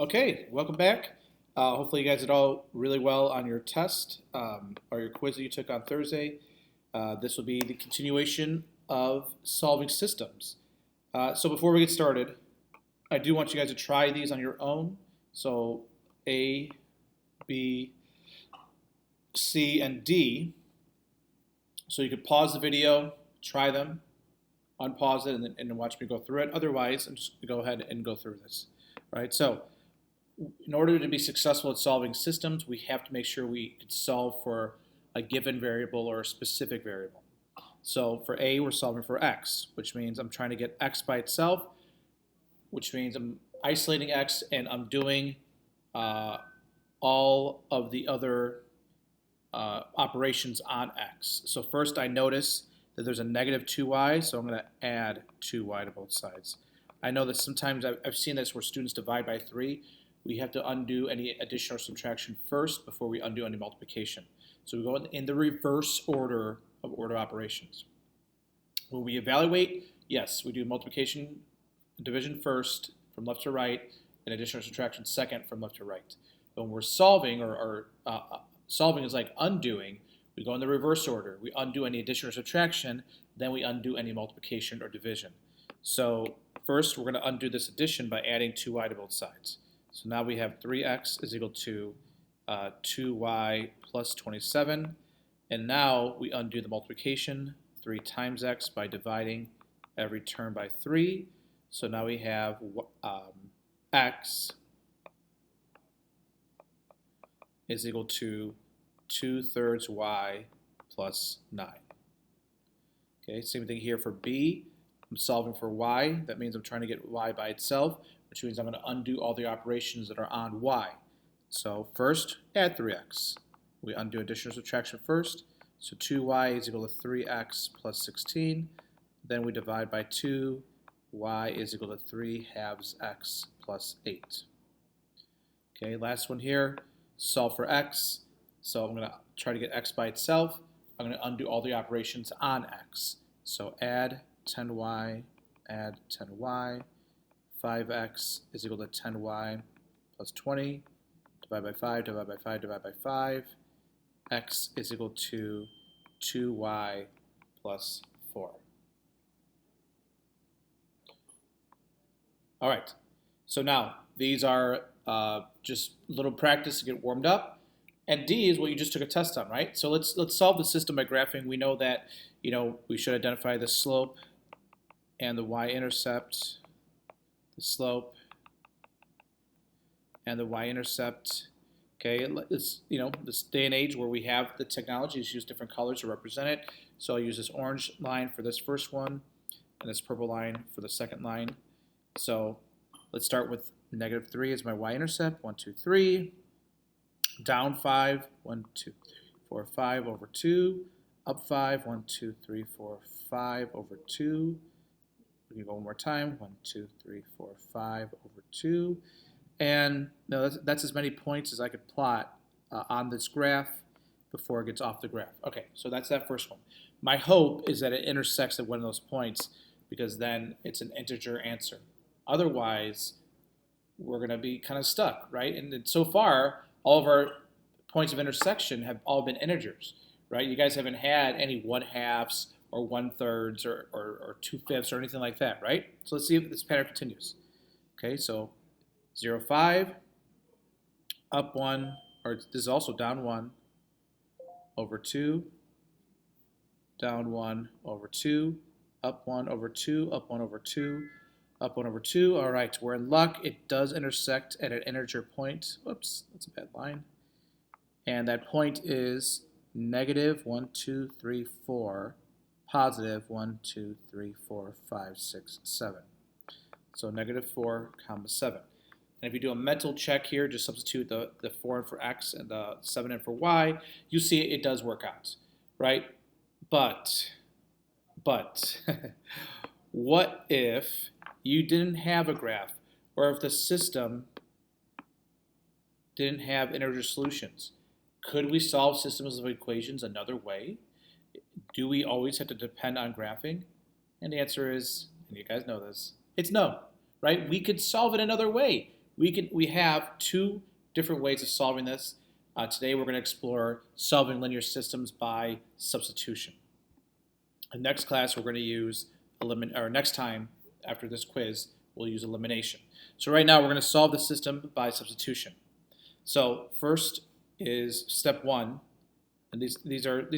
Okay, welcome back. Hopefully, you guys did all really well on your test or your quiz that you took on Thursday. This will be the continuation of solving systems. So, before we get started, I do want you guys to try these on your own. So, A, B, C, and D. So, you could pause the video, try them, unpause it, and then watch me go through it. Otherwise, I'm just going to go ahead and go through this. All right, so in order to be successful at solving systems, we have to make sure we can solve for a given variable or a specific variable. So for A, we're solving for x, which means I'm trying to get x by itself, which means I'm isolating x and I'm doing all of the other operations on x. So first I notice that there's a negative 2y, so I'm going to add 2y to both sides. I know that sometimes I've seen this where students divide by 3. We have to undo any addition or subtraction first before we undo any multiplication. So we go in the reverse order of order operations. When we evaluate, yes, we do multiplication and division first from left to right, and addition or subtraction second from left to right. But when we're solving, solving is like undoing, we go in the reverse order. We undo any addition or subtraction, then we undo any multiplication or division. So first, we're going to undo this addition by adding 2y to both sides. So now we have 3x is equal to 2y plus 27. And now we undo the multiplication, 3 times x, by dividing every term by 3. So now we have x is equal to 2/3 y plus 9. Okay, same thing here for b. I'm solving for y. That means I'm trying to get y by itself, which means I'm going to undo all the operations that are on y. So first, add 3x. We undo addition or subtraction first. So 2y is equal to 3x plus 16. Then we divide by 2. Y is equal to 3 halves x plus 8. Okay, last one here. Solve for x. So I'm going to try to get x by itself. I'm going to undo all the operations on x. So add 10y, add 10y. 5x is equal to 10y plus 20. Divide by 5, divide by 5, divide by 5. X is equal to 2y plus 4. All right, so now these are just a little practice to get warmed up. And D is what you just took a test on, right? So let's solve the system by graphing. We know that we should identify the slope and the y-intercept, the slope and the y-intercept. Okay, it's this day and age where we have the technology is use different colors to represent it. So I'll use this orange line for this first one and this purple line for the second line. So let's start with -3 as my y-intercept. 1, 2, 3. Down 5. 1, 2, 3, 4, 5 over 2. Up 5. 1, 2, 3, 4, 5 over 2. We can go one more time. 1, 2, 3, 4, 5 over 2. And no, that's as many points as I could plot on this graph before it gets off the graph. Okay, so that's that first one. My hope is that it intersects at one of those points because then it's an integer answer. Otherwise, we're going to be kind of stuck, right? And so far, all of our points of intersection have all been integers, right? You guys haven't had any 1/2 or 1/3 or 2/5 or anything like that, right? So let's see if this pattern continues. Okay, so 0, 5, up 1, or this is also down 1, over 2, down 1, over 2, up 1, over 2, up 1, over 2, up 1 over 2. All right, we're in luck. It does intersect at an integer point. Whoops, that's a bad line. And that point is -1, 2, 3, 4, positive 1, 2, 3, 4, 5, 6, 7. So -4, 7. And if you do a mental check here, just substitute the 4 in for x and the 7 in for y, you see it does work out, right? But what if you didn't have a graph, or if the system didn't have integer solutions? Could we solve systems of equations another way? Do we always have to depend on graphing? And the answer is, and you guys know this, it's no, right? We could solve it another way. we have two different ways of solving this. Today we're going to explore solving linear systems by substitution. In next class we're going to use next time after this quiz we'll use elimination. So right now we're going to solve the system by substitution. So first is step one, and these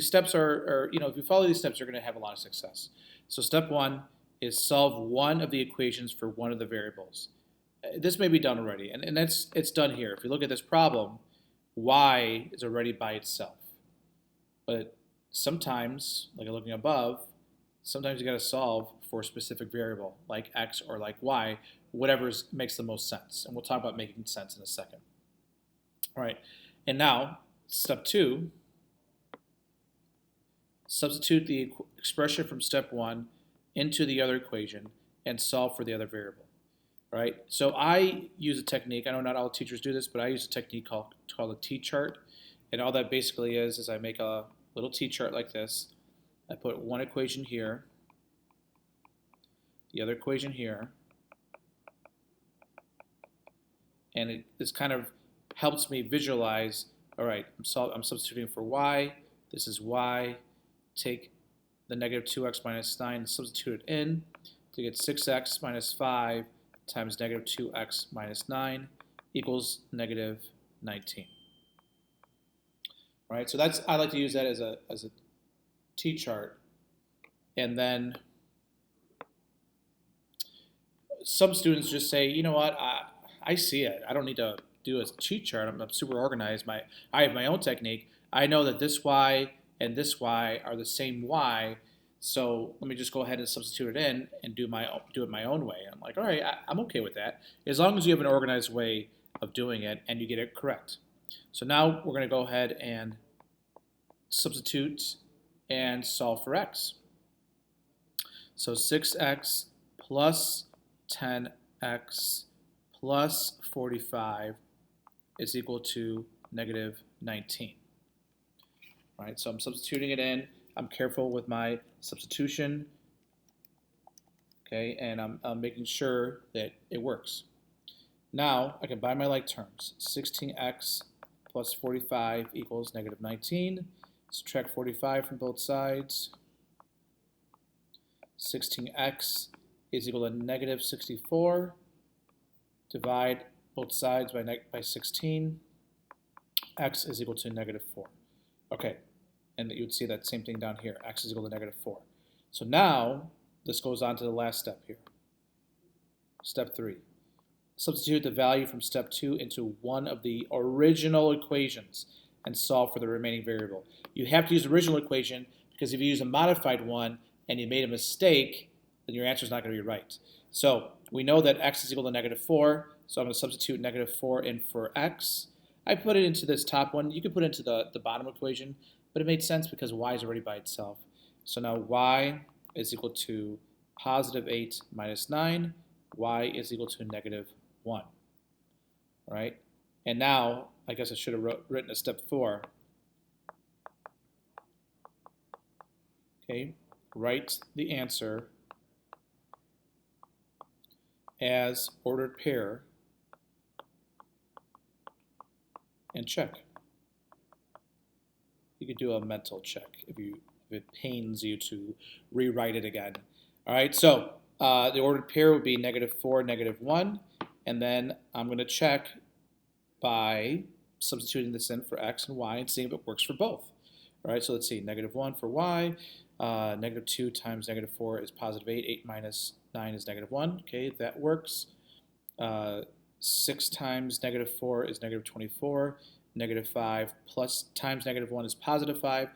steps are if you follow these steps you're going to have a lot of success. So step one is solve one of the equations for one of the variables. This may be done already, and it's done here. If you look at this problem, y is already by itself. But sometimes, like looking above, sometimes you got to solve for a specific variable, like x or like y, whatever makes the most sense. And we'll talk about making sense in a second. All right, and now, step two, substitute the expression from step one into the other equation and solve for the other variable. Right? So I use a technique, I know not all teachers do this, but I use a technique called a T-chart. And all that basically is I make a little T-chart like this. I put one equation here, the other equation here, and this kind of helps me visualize, all right, I'm substituting for y, this is y, take the negative 2x minus 9, substitute it in to get 6x minus 5 times negative 2x minus 9 equals negative 19. All right, so I like to use that as a T-chart. And then some students just say, you know what, I see it. I don't need to do a cheat chart. I'm super organized. I have my own technique. I know that this y and this y are the same y, so let me just go ahead and substitute it in and do it my own way. I'm like, all right, I'm okay with that, as long as you have an organized way of doing it and you get it correct. So now we're going to go ahead and substitute and solve for x. So 6x plus 10x plus 45 is equal to negative 19. All right, so I'm substituting it in. I'm careful with my substitution, okay, and I'm making sure that it works. Now I combine my like terms. 16x plus 45 equals negative 19. Subtract 45 from both sides. 16x is equal to negative 64. Divide both sides by 16. X is equal to negative 4. Okay, and you would see that same thing down here. X is equal to negative 4. So now this goes on to the last step here. Step 3. Substitute the value from step 2 into one of the original equations and solve for the remaining variable. You have to use the original equation because if you use a modified one and you made a mistake, then your answer is not going to be right. So we know that x is equal to negative 4, so I'm going to substitute negative 4 in for x. I put it into this top one. You could put it into the bottom equation, but it made sense because y is already by itself. So now y is equal to positive 8 minus 9. Y is equal to negative 1. All right? And now, I guess I should have written a step 4. Okay, write the answer as ordered pair and check. You could do a mental check if it pains you to rewrite it again. All right, so the ordered pair would be negative 4, negative 1, and then I'm going to check by substituting this in for x and y and seeing if it works for both. All right, so let's see, negative 1 for y, negative 2 times negative 4 is positive 8, 8 minus 9 is negative 1, okay, that works. 6 times negative 4 is negative 24, negative 5 plus times negative 1 is positive 5,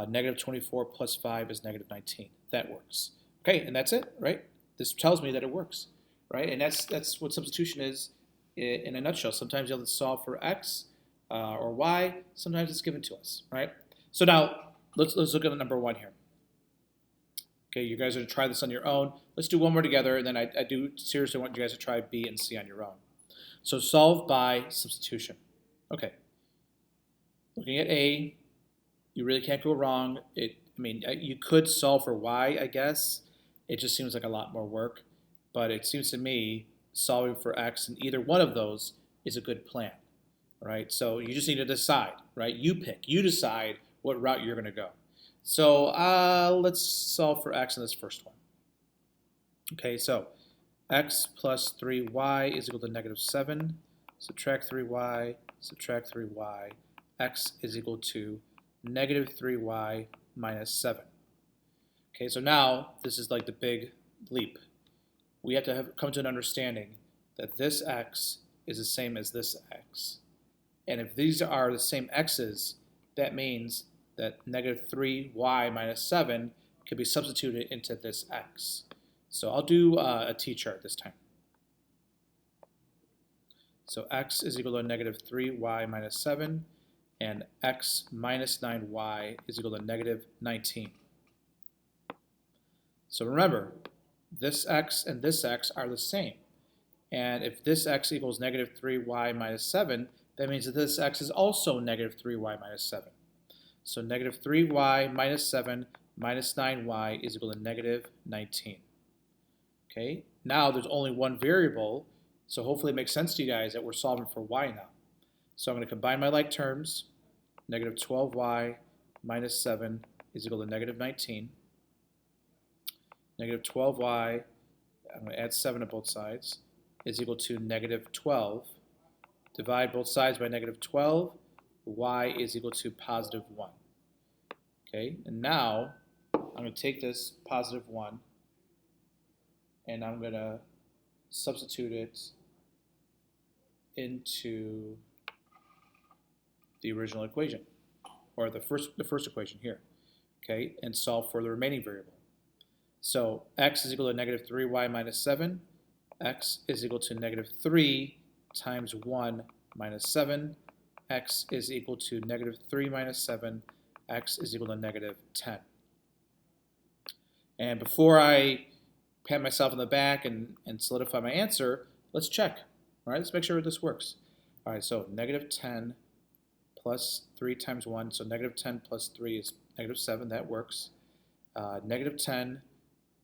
negative 24 plus 5 is negative 19, that works. Okay, and that's it, right? This tells me that it works, right? And that's what substitution is in a nutshell. Sometimes you'll have to solve for x or y, sometimes it's given to us, right? So now, let's look at number 1 here. Okay, you guys are going to try this on your own. Let's do one more together, and then I do seriously want you guys to try B and C on your own. So solve by substitution. Okay. Looking at A, you really can't go wrong. You could solve for Y, I guess. It just seems like a lot more work. But it seems to me solving for x in either one of those is a good plan, right? So you just need to decide, right? You decide what route you're going to go. So let's solve for x in this first one. Okay, so x plus 3y is equal to negative 7. Subtract 3y, subtract 3y. X is equal to negative 3y minus 7. Okay, so now this is like the big leap. We have to come to an understanding that this x is the same as this x. And if these are the same x's, that means that negative 3y minus 7 can be substituted into this x. So I'll do a t-chart this time. So x is equal to negative 3y minus 7, and x minus 9y is equal to negative 19. So remember, this x and this x are the same. And if this x equals negative 3y minus 7, that means that this x is also negative 3y minus 7. So negative 3y minus 7 minus 9y is equal to negative 19. Okay, now there's only one variable, so hopefully it makes sense to you guys that we're solving for y now. So I'm going to combine my like terms. Negative 12y minus 7 is equal to negative 19. Negative 12y, I'm going to add 7 to both sides, is equal to negative 12. Divide both sides by negative 12. Y is equal to positive 1. Okay, and now I'm going to take this positive 1 and I'm going to substitute it into the original equation, or the first equation here, okay, and solve for the remaining variable. So x is equal to negative 3y minus 7. X is equal to negative 3 times 1 minus 7. X is equal to negative 3 minus 7. X is equal to negative 10. And before I pat myself on the back and solidify my answer, let's check. All right, let's make sure this works. All right, so negative 10 plus 3 times 1, so negative 10 plus 3 is negative 7, that works. Negative 10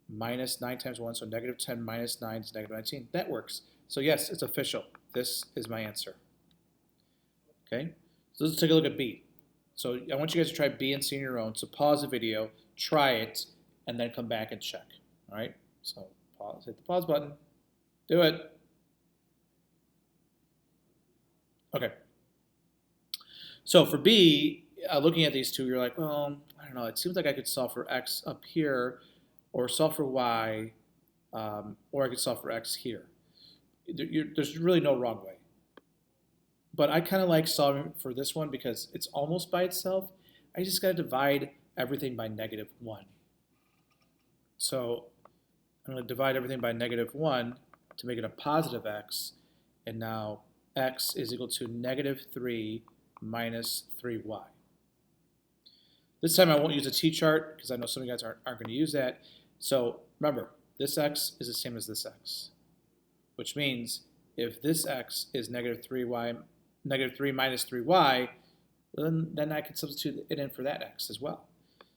minus 9 times 1, so negative 10 minus 9 is negative 19, that works. So yes, it's official. This is my answer. Okay, so let's take a look at B. So I want you guys to try B and C on your own, so pause the video, try it, and then come back and check. All right, so pause, hit the pause button, do it. Okay. So for B, looking at these two, you're like, well, I don't know, it seems like I could solve for x up here, or solve for y, or I could solve for x here. There's really no wrong way. But I kind of like solving for this one because it's almost by itself. I just got to divide everything by negative 1. So I'm going to divide everything by negative 1 to make it a positive x, and now x is equal to negative 3 minus 3y. This time I won't use a t-chart because I know some of you guys aren't going to use that. So remember, this x is the same as this x, which means if this x is negative 3 minus 3y, then I can substitute it in for that x as well.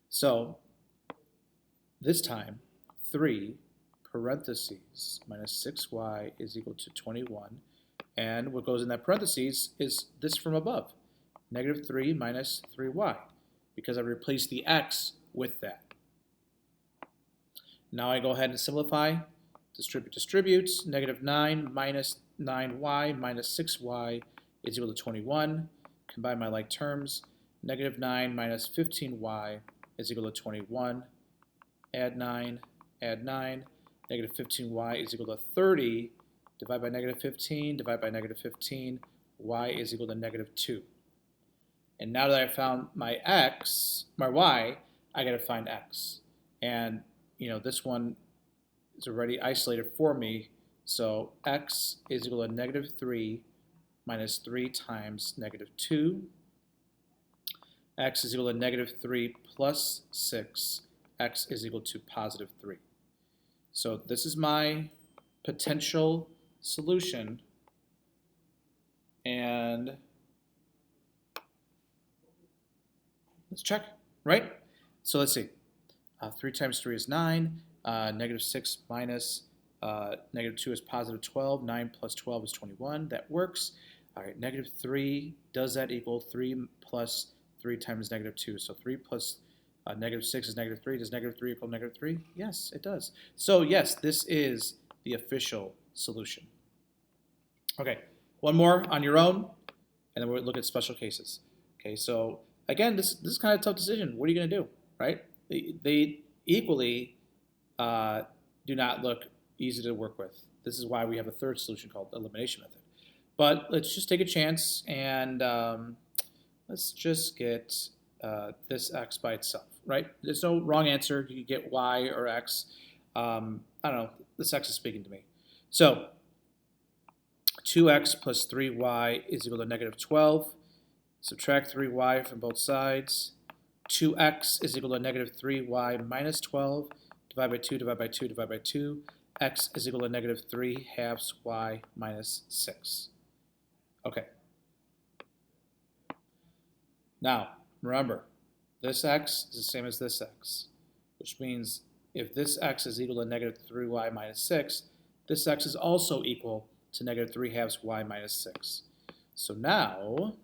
So this time, 3 parentheses minus 6y is equal to 21. And what goes in that parentheses is this from above, negative 3 minus 3y, because I replaced the x with that. Now I go ahead and simplify, distribute, negative 9 minus 9y minus 6y is equal to 21. Combine my like terms, negative 9 minus 15y is equal to 21. Add 9, negative 15y is equal to 30. Divide by negative 15, divide by negative 15, y is equal to negative 2. And now that I found my y, I got to find x. And you know, this one is already isolated for me, so x is equal to negative 3 minus 3 times negative 2. X is equal to negative 3 plus 6. X is equal to positive 3. So this is my potential solution, and let's check, right? So let's see. 3 times 3 is 9. Negative 6 minus Negative 2 is positive 12. 9 plus 12 is 21. That works. All right, negative 3, does that equal 3 plus 3 times negative 2? So 3 plus negative 6 is negative 3. Does negative 3 equal negative 3? Yes, it does. So yes, this is the official solution. Okay, one more on your own, and then we'll look at special cases. Okay, so again, this is kind of a tough decision. What are you going to do, right? They equally do not look easy to work with. This is why we have a third solution called the elimination method. But let's just take a chance and let's just get this x by itself, right? There's no wrong answer. You can get y or x. I don't know. This x is speaking to me. So 2x plus 3y is equal to negative 12. Subtract 3y from both sides. 2x is equal to negative 3y minus 12. Divide by 2, divide by 2, divide by 2. X is equal to negative 3 halves y minus 6. Okay. Now, remember, this x is the same as this x, which means if this x is equal to negative 3y minus 6, this x is also equal to negative 3 halves y minus 6. So now,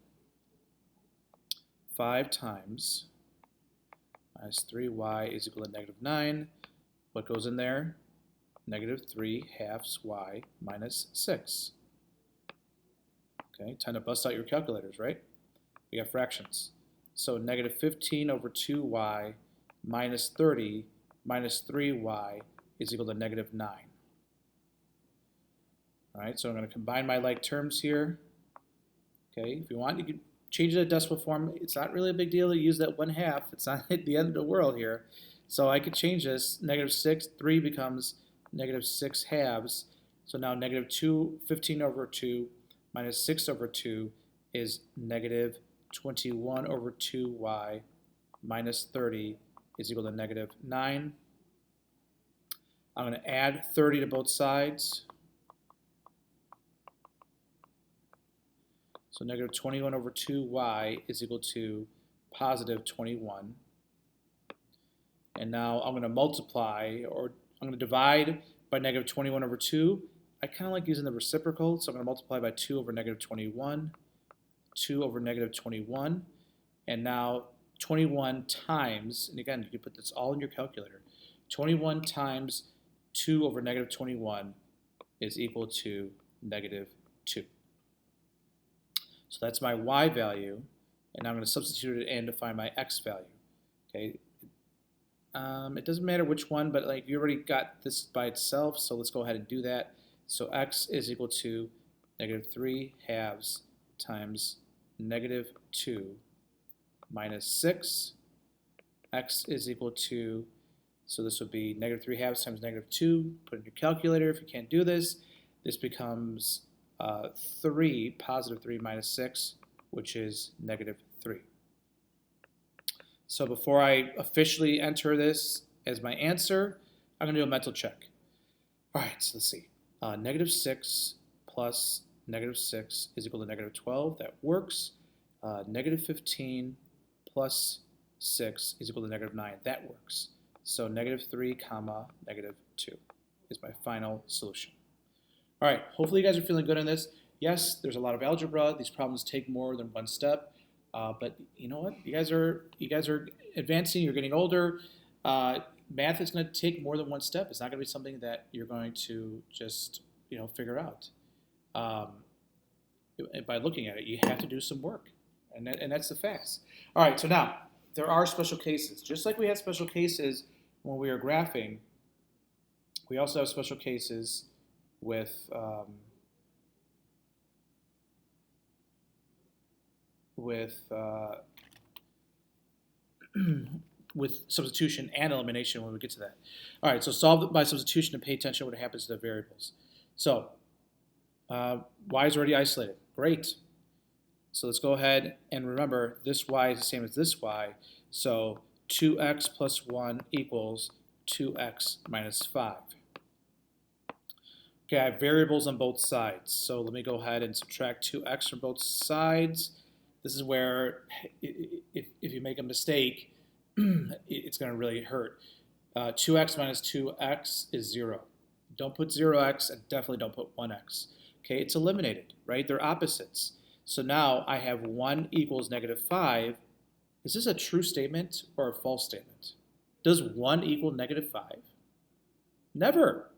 5 times minus 3y is equal to negative 9. What goes in there? Negative 3 halves y minus 6. Okay, time to bust out your calculators, right? We got fractions. So negative 15 over 2y minus 30 minus 3y is equal to negative 9. All right, so I'm going to combine my like terms here. Okay, if you want, you can change it to decimal form. It's not really a big deal to use that 1/2. It's not the end of the world here. So I could change this. Negative 6, 3 becomes negative 6 halves. So now negative 15 over 2 minus 6 over 2 is negative 21 over 2y minus 30 is equal to negative 9. I'm going to add 30 to both sides. So negative 21 over 2y is equal to positive 21. And now I'm going to multiply, or I'm going to divide by negative 21 over 2. I kind of like using the reciprocal, so I'm going to multiply by 2 over negative 21, 2 over negative 21, and now 21 times, and again, you can put this all in your calculator, 21 times 2 over negative 21 is equal to negative 2. So that's my y value, and I'm going to substitute it in to find my x value. Okay. It doesn't matter which one, but like you already got this by itself, so let's go ahead and do that. So x is equal to negative 3 halves times negative 2 minus 6. X is equal to, so this would be negative 3 halves times negative 2. Put it in your calculator if you can't do this. This becomes 3, positive 3 minus 6, which is negative 3. So before I officially enter this as my answer, I'm going to do a mental check. All right, so let's see. Negative 6 plus negative 6 is equal to negative 12. That works. Negative 15 plus 6 is equal to negative 9. That works. So negative 3 comma negative 2 is my final solution. All right, hopefully you guys are feeling good on this. Yes, there's a lot of algebra. These problems take more than one step. But you know what? You guys are advancing. You're getting older. Math is going to take more than one step. It's not going to be something that you're going to just figure out. By looking at it, you have to do some work, and that's the facts. All right. So now there are special cases. Just like we had special cases when we were graphing, we also have special cases with with substitution and elimination when we get to that. All right, so solve by substitution and pay attention to what happens to the variables. So y is already isolated. Great. So let's go ahead and remember this y is the same as this y. So 2x plus 1 equals 2x minus 5. Okay, I have variables on both sides. So let me go ahead and subtract 2x from both sides. This is where if you make a mistake, it's going to really hurt. 2x minus 2x is 0. Don't put 0x and definitely don't put 1x. Okay, it's eliminated, right? They're opposites. So now I have 1 equals negative 5. Is this a true statement or a false statement? Does 1 equal negative 5? Never,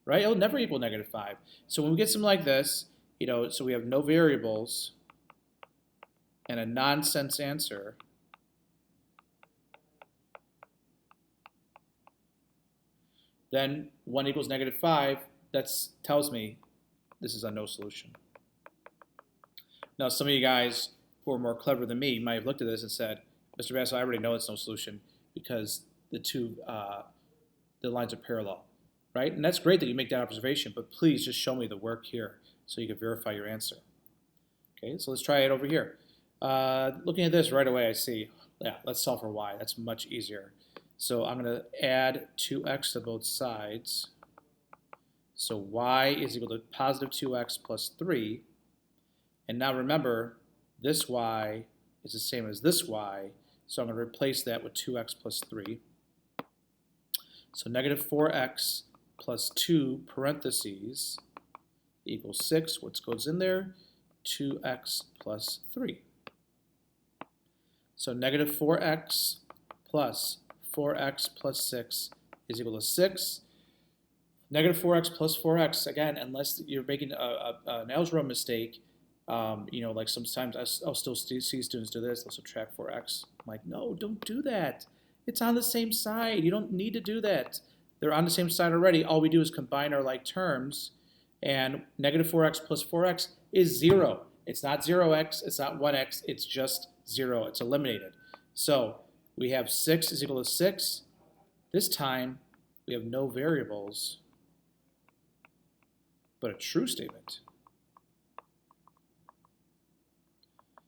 right? It'll never equal negative 5. So when we get something like this, so we have no variables and a nonsense answer, then 1 equals negative 5, that tells me this is a no solution. Now, some of you guys who are more clever than me might have looked at this and said, Mr. Basso, I already know it's no solution because the lines are parallel, right? And that's great that you make that observation, but please just show me the work here so you can verify your answer. Okay, so let's try it over here. Looking at this right away, I see, yeah, let's solve for y. That's much easier. So I'm going to add 2x to both sides. So y is equal to positive 2x plus 3. And now remember, this y is the same as this y, so I'm going to replace that with 2x plus 3. So negative 4x plus 2 parentheses equals 6. What goes in there? 2x plus 3. So negative 4x plus 6 is equal to 6. Negative 4x plus 4x, again, unless you're making an algebra mistake, like sometimes I'll still see students do this, they'll subtract 4x. I'm like, no, don't do that. It's on the same side. You don't need to do that. They're on the same side already. All we do is combine our like terms, and negative 4x plus 4x is 0. It's not 0x, it's not 1x, it's just 0. It's eliminated. So we have 6 is equal to 6. This time, we have no variables, but a true statement.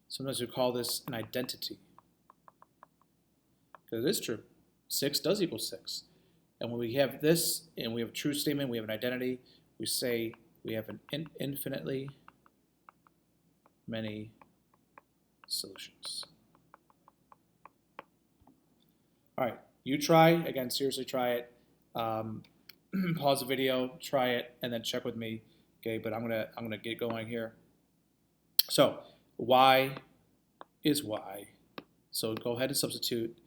Sometimes we call this an identity, because it is true. 6 does equal 6. And when we have this, and we have a true statement, we have an identity, we say we have an infinitely many solutions. All right, you try, again, seriously try it. Pause the video, try it, and then check with me. Okay, but I'm gonna get going here. So y is y. So go ahead and substitute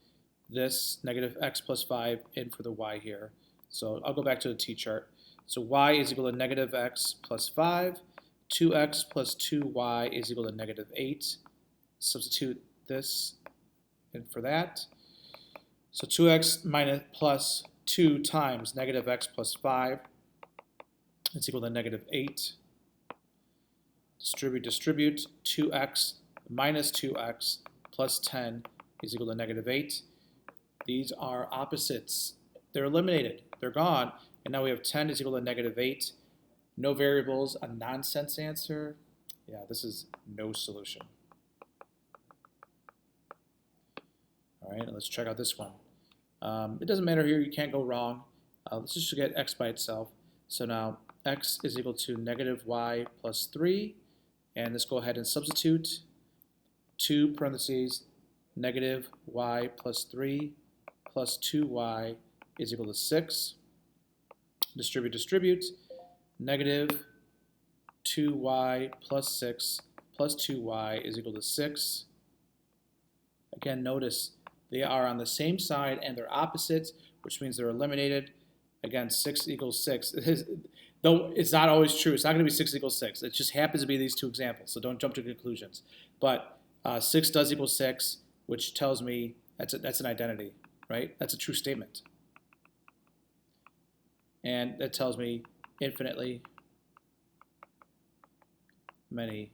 this negative x plus 5 in for the y here. So I'll go back to the t-chart. So y is equal to negative x plus 5. 2x plus 2y is equal to negative 8. Substitute this in for that. So 2x minus plus 2 times negative x plus 5 is equal to negative 8. Distribute. 2x minus 2x plus 10 is equal to negative 8. These are opposites. They're eliminated. They're gone. And now we have 10 is equal to negative 8. No variables, a nonsense answer. Yeah, this is no solution. All right, let's check out this one. It doesn't matter here. You can't go wrong. Let's just get x by itself. So now x is equal to negative y plus 3. And let's go ahead and substitute 2 parentheses negative y plus 3 plus 2y is equal to 6. Distribute. Negative 2y plus 6 plus 2y is equal to 6. Again, notice they are on the same side and they're opposites, which means they're eliminated. Again, 6 equals 6. Though it's not always true. It's not going to be 6 equals 6. It just happens to be these two examples, so don't jump to conclusions. But 6 does equal 6, which tells me that's an identity, right? That's a true statement. And that tells me infinitely many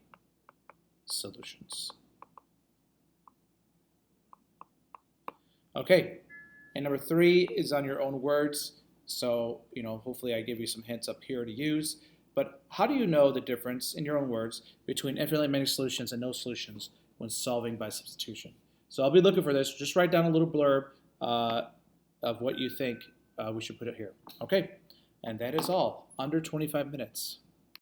solutions. Okay, and number 3 is on your own words. So, hopefully I give you some hints up here to use. But how do you know the difference, in your own words, between infinitely many solutions and no solutions when solving by substitution? So I'll be looking for this. Just write down a little blurb of what you think we should put it here. Okay, and that is all. Under 25 minutes.